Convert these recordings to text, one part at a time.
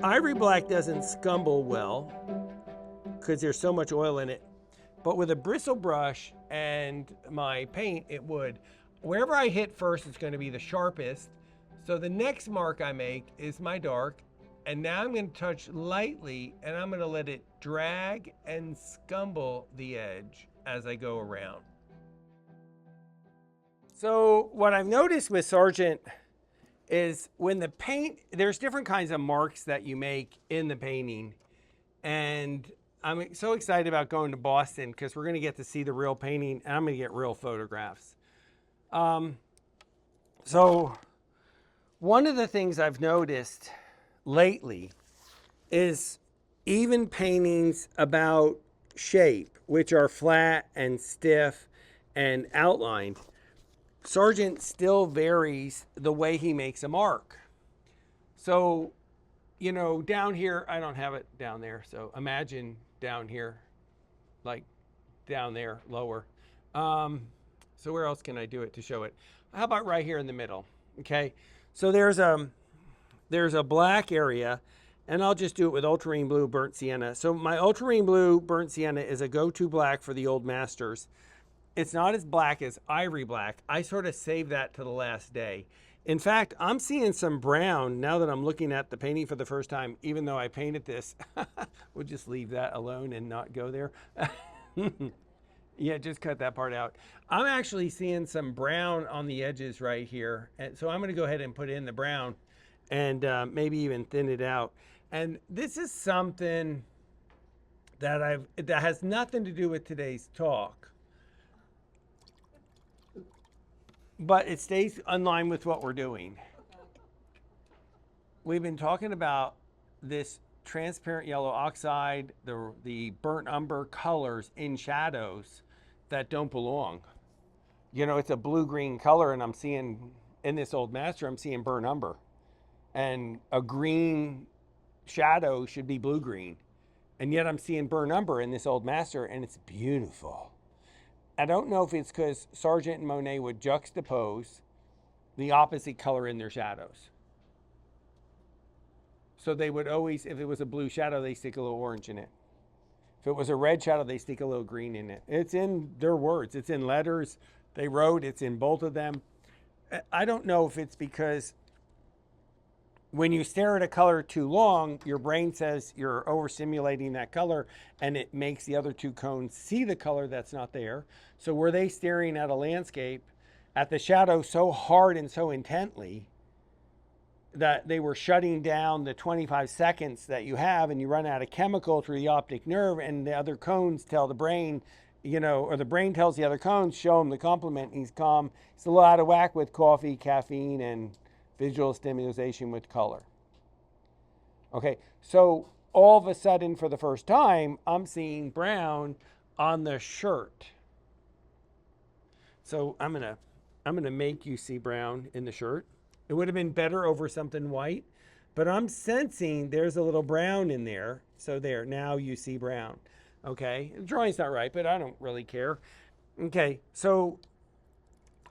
ivory black doesn't scumble well because there's so much oil in it. But with a bristle brush and my paint, it would. Wherever I hit first, it's going to be the sharpest. So the next mark I make is my dark. And now I'm going to touch lightly and I'm going to let it drag and scumble the edge as I go around. So what I've noticed with Sargent is when the paint, there's different kinds of marks that you make in the painting. And I'm so excited about going to Boston because we're going to get to see the real painting and I'm going to get real photographs. So one of the things I've noticed lately is even paintings about shape, which are flat and stiff and outlined, Sargent still varies the way he makes a mark. So, you know, down here, I don't have it down there. So imagine down here, like down there, lower. So where else can I do it to show it? How about right here in the middle? Okay. So there's a black area, and I'll just do it with ultramarine blue burnt sienna. So my ultramarine blue burnt sienna is a go-to black for the old masters. It's not as black as ivory black. I sort of saved that to the last day. In fact, I'm seeing some brown now that I'm looking at the painting for the first time, even though I painted this. We'll just leave that alone and not go there. Yeah, just cut that part out. I'm actually seeing some brown on the edges right here. And so I'm going to go ahead and put in the brown and maybe even thin it out. And this is something that has nothing to do with today's talk, but it stays in line with what we're doing. We've been talking about this transparent yellow oxide, the burnt umber colors in shadows that don't belong. You know, it's a blue-green color, and I'm seeing, in this old master, I'm seeing burnt umber. And a green shadow should be blue-green. And yet I'm seeing burnt umber in this old master, and it's beautiful. I don't know if it's because Sargent and Monet would juxtapose the opposite color in their shadows. So they would always, if it was a blue shadow, they stick a little orange in it. If it was a red shadow, they stick a little green in it. It's in their words. It's in letters they wrote. It's in both of them. I don't know if it's because when you stare at a color too long, your brain says you're overstimulating that color and it makes the other two cones see the color that's not there. So were they staring at a landscape, at the shadow so hard and so intently that they were shutting down the 25 seconds that you have, and you run out of chemical through the optic nerve, and the other cones tell the brain, you know, or the brain tells the other cones, show him the compliment, he's calm. He's a little out of whack with coffee, caffeine, and visual stimulation with color. Okay, so all of a sudden, for the first time, I'm seeing brown on the shirt. So I'm gonna make you see brown in the shirt. It would have been better over something white, but I'm sensing there's a little brown in there. So there, now you see brown. Okay, the drawing's not right, but I don't really care. Okay, so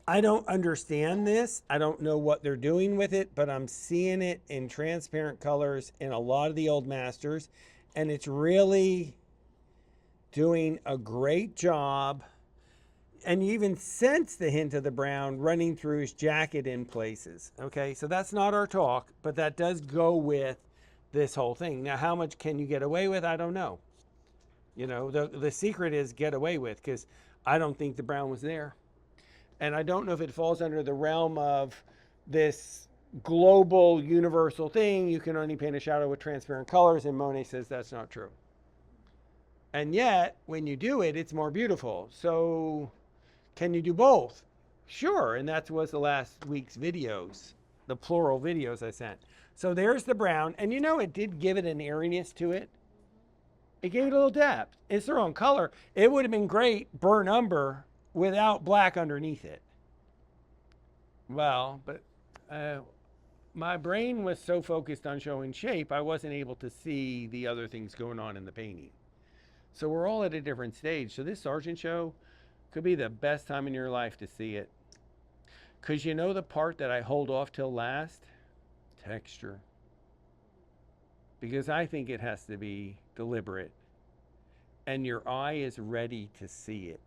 I don't understand this. I don't know what they're doing with it, but I'm seeing it in transparent colors in a lot of the old masters, and it's really doing a great job. And you even sense the hint of the brown running through his jacket in places. Okay, so that's not our talk, but that does go with this whole thing. Now, how much can you get away with? I don't know. You know, the secret is get away with, because I don't think the brown was there. And I don't know if it falls under the realm of this global universal thing. You can only paint a shadow with transparent colors, and Monet says that's not true. And yet, when you do it, it's more beautiful. So can you do both? Sure, and that was the last week's videos, the plural videos I sent. So there's the brown, and you know, it did give it an airiness to it. It gave it a little depth. It's their own color. It would have been great burnt umber without black underneath it. Well, but my brain was so focused on showing shape, I wasn't able to see the other things going on in the painting. So we're all at a different stage. So this Sargent show could be the best time in your life to see it. Because you know the part that I hold off till last? Texture. because I think it has to be deliberate. And your eye is ready to see it.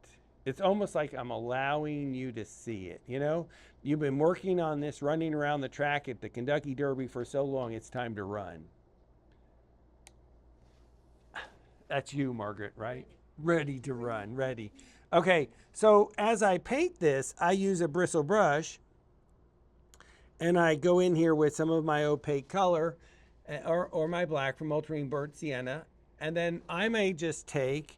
It's almost like I'm allowing you to see it. You know, you've been working on this, running around the track at the Kentucky Derby for so long, it's time to run. That's you, Margaret, right? Ready to run, ready. Okay, so as I paint this, I use a bristle brush, and I go in here with some of my opaque color or my black from Ultramarine Burnt Sienna, and then I may just take,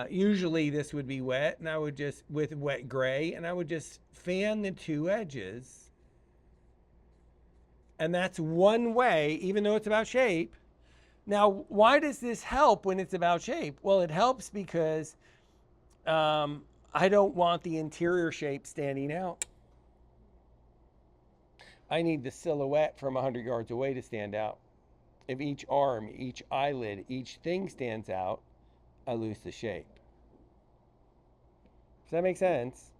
usually this would be wet, and I would just, with wet gray, and I would just fan the two edges. And that's one way, even though it's about shape. Now, why does this help when it's about shape? Well, it helps because I don't want the interior shape standing out. I need the silhouette from 100 yards away to stand out. If each arm, each eyelid, each thing stands out, I lose the shape. Does that make sense?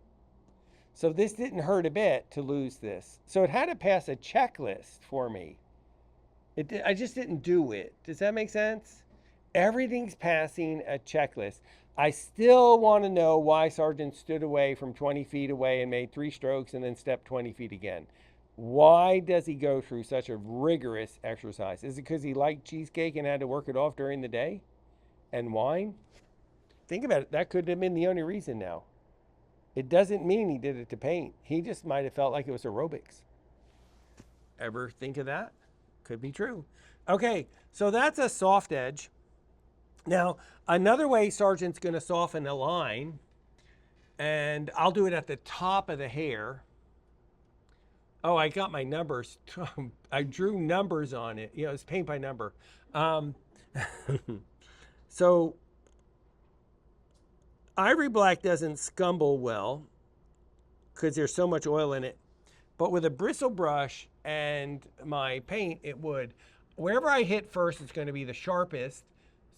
So this didn't hurt a bit to lose this. So it had to pass a checklist for me. I just didn't do it. Does that make sense? Everything's passing a checklist. I still want to know why Sargent stood away from 20 feet away and made 3 strokes and then stepped 20 feet again. Why does he go through such a rigorous exercise? Is it because he liked cheesecake and had to work it off during the day? And wine? Think about it. That could have been the only reason now. It doesn't mean he did it to paint. He just might have felt like it was aerobics. Ever think of that? Could be true. Okay, so that's a soft edge. Now, another way Sargent's going to soften a line, and I'll do it at the top of the hair. Oh, I got my numbers. I drew numbers on it. You know, it's paint by number. So, ivory black doesn't scumble well because there's so much oil in it. But with a bristle brush and my paint, it would. Wherever I hit first, it's going to be the sharpest.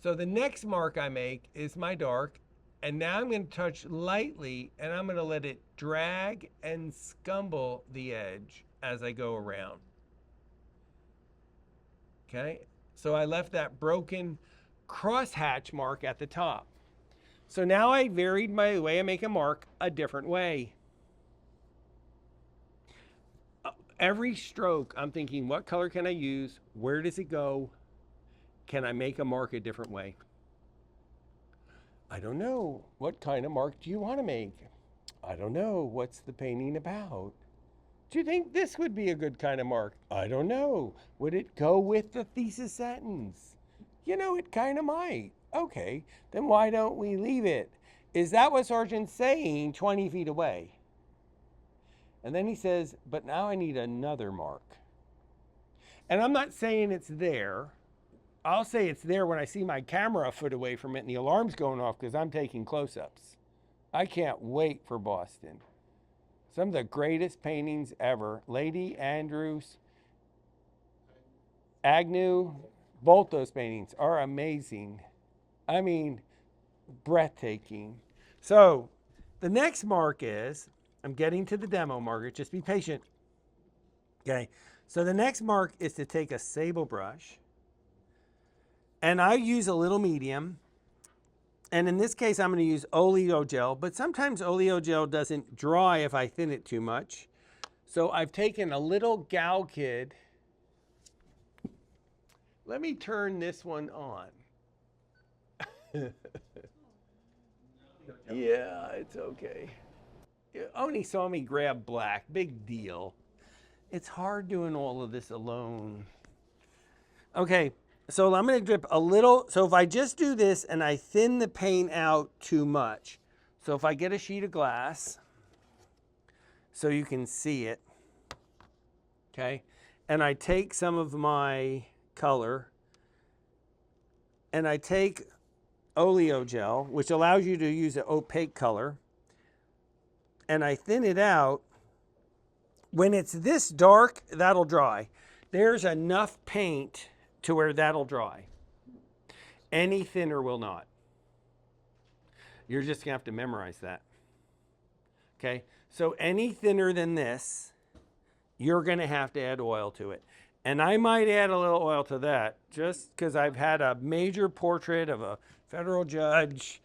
So the next mark I make is my dark. And now I'm going to touch lightly, and I'm going to let it drag and scumble the edge as I go around. Okay? So I left that broken crosshatch mark at the top. So now I varied my way I make a mark a different way. Every stroke, I'm thinking, what color can I use? Where does it go? Can I make a mark a different way? I don't know. What kind of mark do you want to make? I don't know. What's the painting about? Do you think this would be a good kind of mark? I don't know. Would it go with the thesis sentence? You know, it kind of might. Okay, then why don't we leave it? Is that what Sargent's saying 20 feet away? And then he says, but now I need another mark. And I'm not saying it's there. I'll say it's there when I see my camera a foot away from it and the alarm's going off because I'm taking close-ups. I can't wait for Boston. Some of the greatest paintings ever. Lady, Andrews, Agnew, both those paintings are amazing. I mean, breathtaking. So the next mark is, I'm getting to the demo, Margaret. Just be patient. Okay. So the next mark is to take a sable brush. And I use a little medium. And in this case, I'm going to use oleo gel. But sometimes oleo gel doesn't dry if I thin it too much. So I've taken a little Gal Kid. Let me turn this one on. Yeah, it's okay. Oni saw me grab black. Big deal. It's hard doing all of this alone. Okay, so I'm going to drip a little. So if I just do this and I thin the paint out too much. So if I get a sheet of glass so you can see it. Okay, and I take some of my color and I take oleo gel, which allows you to use an opaque color, and I thin it out. When it's this dark, that'll dry. There's enough paint to where that'll dry. Any thinner will not. You're just gonna have to memorize that. Okay, so any thinner than this, you're gonna have to add oil to it. And I might add a little oil to that just because I've had a major portrait of a federal judge.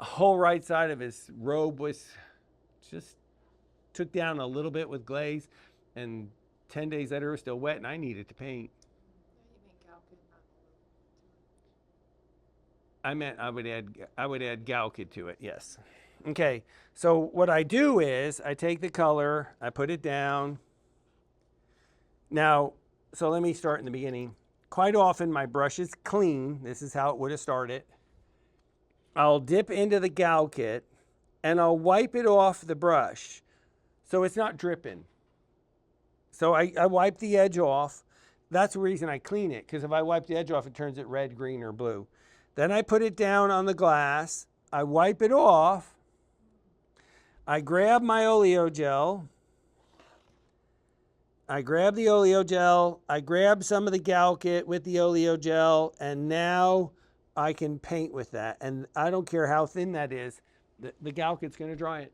A whole right side of his robe was just took down a little bit with glaze, and 10 days later it was still wet and I needed to paint. I meant I would add Galkid to it, yes. Okay, so what I do is I take the color, I put it down. Now, so let me start in the beginning. Quite often my brush is clean. This is how it would have started. I'll dip into the Galkid and I'll wipe it off the brush so it's not dripping. So I wipe the edge off. That's the reason I clean it, because if I wipe the edge off, it turns it red, green, or blue. Then I put it down on the glass. I wipe it off. I grab my oleo gel. I grab the oleo gel. I grab some of the Galkid with the oleo gel, and now I can paint with that. And I don't care how thin that is. The Galkid's going to dry it.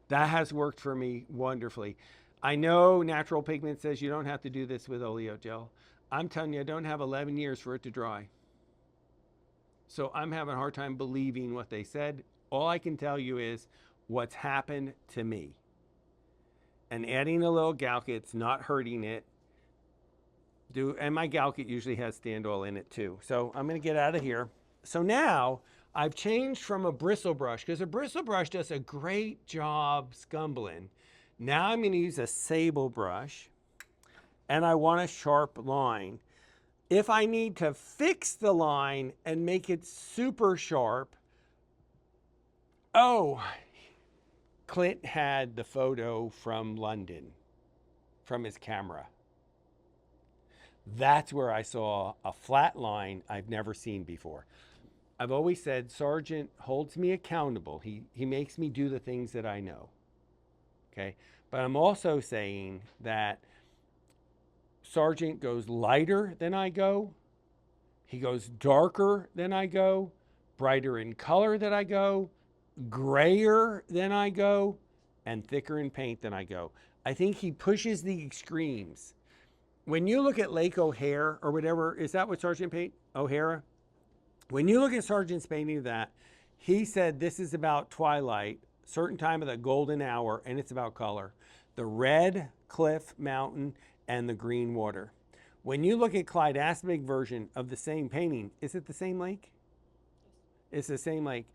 That has worked for me wonderfully. I know natural pigment says you don't have to do this with oleo gel. I'm telling you, I don't have 11 years for it to dry. So I'm having a hard time believing what they said. All I can tell you is what's happened to me. And adding a little Galkid's not hurting it. And my Galkid usually has stand oil in it too. So I'm going to get out of here. So now I've changed from a bristle brush, because a bristle brush does a great job scumbling. Now I'm going to use a sable brush, and I want a sharp line. If I need to fix the line and make it super sharp, Clint had the photo from London, from his camera. That's where I saw a flat line I've never seen before. I've always said Sargent holds me accountable. He makes me do the things that I know. Okay? But I'm also saying that Sargent goes lighter than I go. He goes darker than I go, brighter in color than I go, grayer than I go, and thicker in paint than I go. I think he pushes the extremes. When you look at Lake O'Hare or whatever, is that what Sargent paint? O'Hara? When you look at Sargent's painting of that, he said this is about twilight, certain time of the golden hour, and it's about color. The red cliff mountain and the green water. When you look at Clyde Aspig's version of the same painting, is it the same lake? It's the same lake.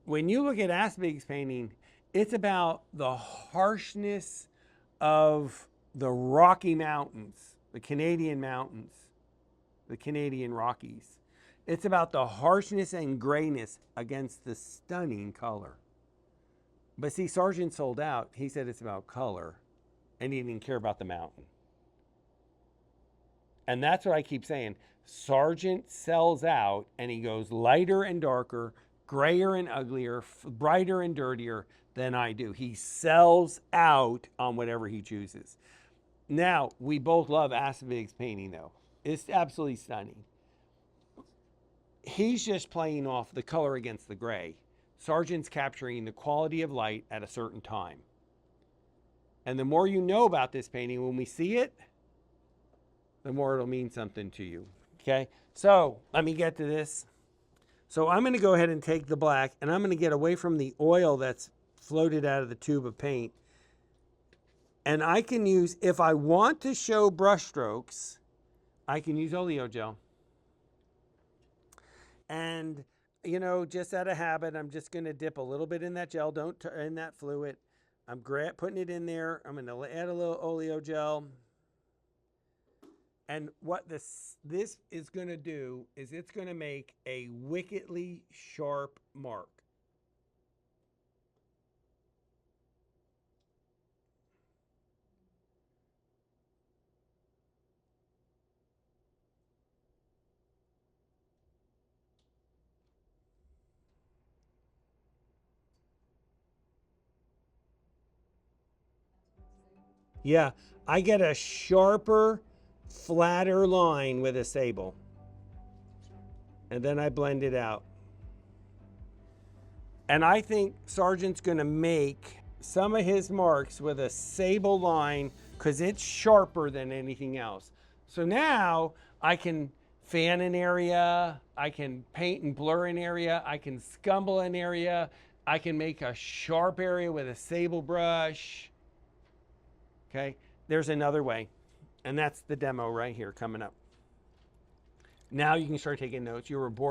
When you look at Aspig's painting, it's about the harshness of the Rocky Mountains, the Canadian mountains, the Canadian Rockies. It's about the harshness and grayness against the stunning color. But see, Sargent sold out. He said it's about color, and he didn't care about the mountain. And that's what I keep saying. Sargent sells out, and he goes lighter and darker, grayer and uglier, brighter and dirtier than I do. He sells out on whatever he chooses. Now, we both love Aspig's painting, though. It's absolutely stunning. He's just playing off the color against the gray. Sargent's capturing the quality of light at a certain time. And the more you know about this painting, when we see it, the more it'll mean something to you. Okay? So, let me get to this. So, I'm going to go ahead and take the black, and I'm going to get away from the oil that's floated out of the tube of paint. And I can use, if I want to show brush strokes, I can use oleo gel. And, you know, just out of habit, I'm just going to dip a little bit in that gel, in that fluid. I'm putting it in there. I'm going to add a little oleo gel. And what this is going to do is it's going to make a wickedly sharp mark. Yeah, I get a sharper, flatter line with a sable. And then I blend it out. And I think Sargent's going to make some of his marks with a sable line because it's sharper than anything else. So now I can fan an area, I can paint and blur an area, I can scumble an area, I can make a sharp area with a sable brush. Okay, there's another way, and that's the demo right here coming up. Now you can start taking notes. You were bored.